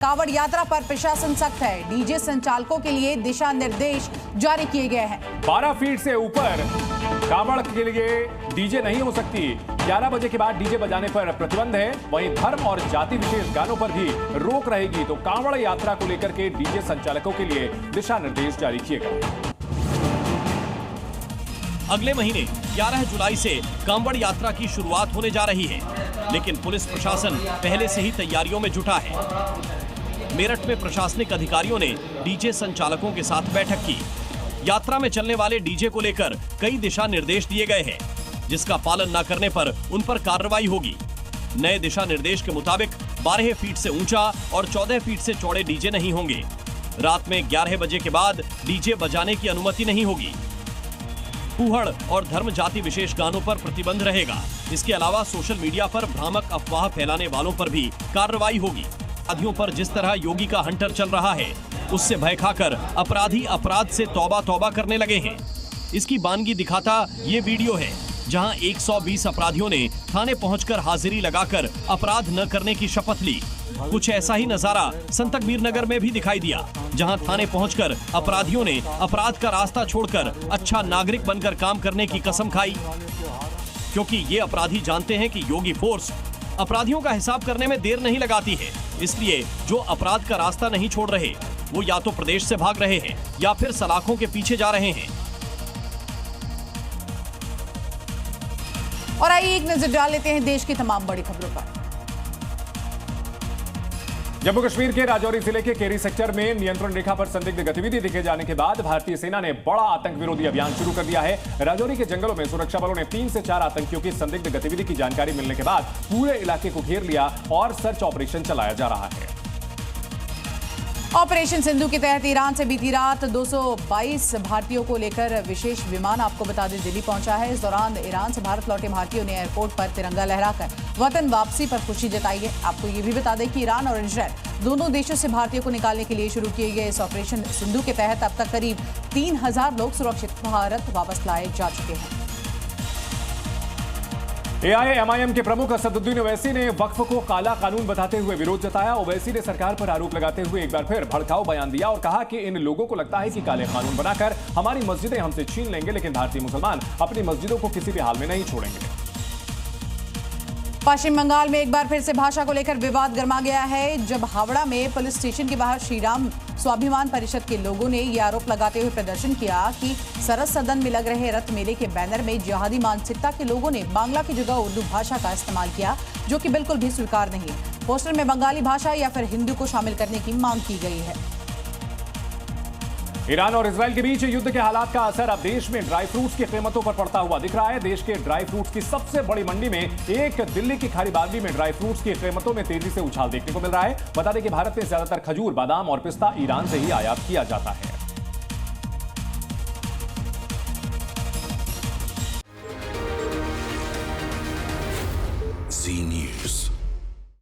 कांवड़ यात्रा पर प्रशासन सख्त है। डीजे संचालकों के लिए दिशा निर्देश जारी किए गए हैं। 12 फीट से ऊपर कांवड़ के लिए डीजे नहीं हो सकती। 11 बजे के बाद डीजे बजाने पर प्रतिबंध है। वहीं धर्म और जाति विशेष गानों पर भी रोक रहेगी। तो कांवड़ यात्रा को लेकर के डीजे संचालकों के लिए दिशा निर्देश जारी किए गए। अगले महीने 11 जुलाई से कांवड़ यात्रा की शुरुआत होने जा रही है, लेकिन पुलिस प्रशासन पहले से ही तैयारियों में जुटा है। मेरठ में प्रशासनिक अधिकारियों ने डीजे संचालकों के साथ बैठक की। यात्रा में चलने वाले डीजे को लेकर कई दिशा निर्देश दिए गए हैं, जिसका पालन न करने पर उन पर कार्रवाई होगी। नए दिशा निर्देश के मुताबिक 12 फीट से ऊंचा और 14 फीट से चौड़े डीजे नहीं होंगे। रात में 11 बजे के बाद डीजे बजाने की अनुमति नहीं होगी। फूहड़ और धर्म जाति विशेष गानों पर प्रतिबंध रहेगा। इसके अलावा सोशल मीडिया पर भ्रामक अफवाह फैलाने वालों पर भी कार्रवाई होगी। अपराधियों पर जिस तरह योगी का हंटर चल रहा है, उससे भय खाकर अपराधी अपराध से तौबा तौबा करने लगे हैं। इसकी बानगी दिखाता ये वीडियो है, जहां 120 अपराधियों ने थाने पहुंचकर हाजिरी लगाकर अपराध न करने की शपथ ली। कुछ ऐसा ही नजारा संत कबीर नगर में भी दिखाई दिया, जहां थाने पहुंचकर अपराधियों ने अपराध का रास्ता छोड़कर अच्छा नागरिक बनकर काम करने की कसम खाई, क्योंकि ये अपराधी जानते हैं कि योगी फोर्स अपराधियों का हिसाब करने में देर नहीं लगाती है। इसलिए जो अपराध का रास्ता नहीं छोड़ रहे, वो या तो प्रदेश से भाग रहे हैं या फिर सलाखों के पीछे जा रहे हैं। और आइए एक नजर डाल लेते हैं देश की तमाम बड़ी खबरों पर। जम्मू कश्मीर के राजौरी जिले के केरी सेक्टर में नियंत्रण रेखा पर संदिग्ध गतिविधि दिखे जाने के बाद भारतीय सेना ने बड़ा आतंक विरोधी अभियान शुरू कर दिया है। राजौरी के जंगलों में सुरक्षा बलों ने 3 से 4 आतंकियों की संदिग्ध गतिविधि की जानकारी मिलने के बाद पूरे इलाके को घेर लिया और सर्च ऑपरेशन चलाया जा रहा है। ऑपरेशन सिंधु के तहत ईरान से बीती रात 222 भारतीयों को लेकर विशेष विमान, आपको बता दें, दिल्ली पहुंचा है। इस दौरान ईरान से भारत लौटे भारतीयों ने एयरपोर्ट पर तिरंगा लहराकर वतन वापसी पर खुशी जताई है। आपको ये भी बता दें कि ईरान और इजरायल दोनों देशों से भारतीयों को निकालने के लिए शुरू किए गए इस ऑपरेशन सिंधु के तहत अब तक करीब 3000 लोग सुरक्षित भारत वापस लाए जा चुके हैं। एआईएमआईएम के प्रमुख असदुद्दीन ओवैसी ने वक्फ को काला कानून बताते हुए विरोध जताया। ओवैसी ने सरकार पर आरोप लगाते हुए एक बार फिर भड़काऊ बयान दिया और कहा कि इन लोगों को लगता है कि काले कानून बनाकर हमारी मस्जिदें हमसे छीन लेंगे, लेकिन भारतीय मुसलमान अपनी मस्जिदों को किसी भी हाल में नहीं छोड़ेंगे। पश्चिम बंगाल में एक बार फिर से भाषा को लेकर विवाद गर्मा गया है, जब हावड़ा में पुलिस स्टेशन के बाहर श्रीराम स्वाभिमान परिषद के लोगों ने यह आरोप लगाते हुए प्रदर्शन किया कि सरस सदन में लग रहे रथ मेले के बैनर में जिहादी मानसिकता के लोगों ने बांग्ला की जगह उर्दू भाषा का इस्तेमाल किया, जो कि बिल्कुल भी स्वीकार नहीं है। पोस्टर में बंगाली भाषा या फिर हिंदी को शामिल करने की मांग की गई है। ईरान और इजरायल के बीच युद्ध के हालात का असर अब देश में ड्राई फ्रूट्स की कीमतों पर पड़ता हुआ दिख रहा है। देश के ड्राई फ्रूट्स की सबसे बड़ी मंडी में एक दिल्ली की खारी बावली में ड्राई फ्रूट्स की कीमतों में तेजी से उछाल देखने को मिल रहा है। बता दें कि भारत में ज्यादातर खजूर, बादाम और पिस्ता ईरान से ही आयात किया जाता है। जी न्यूज़।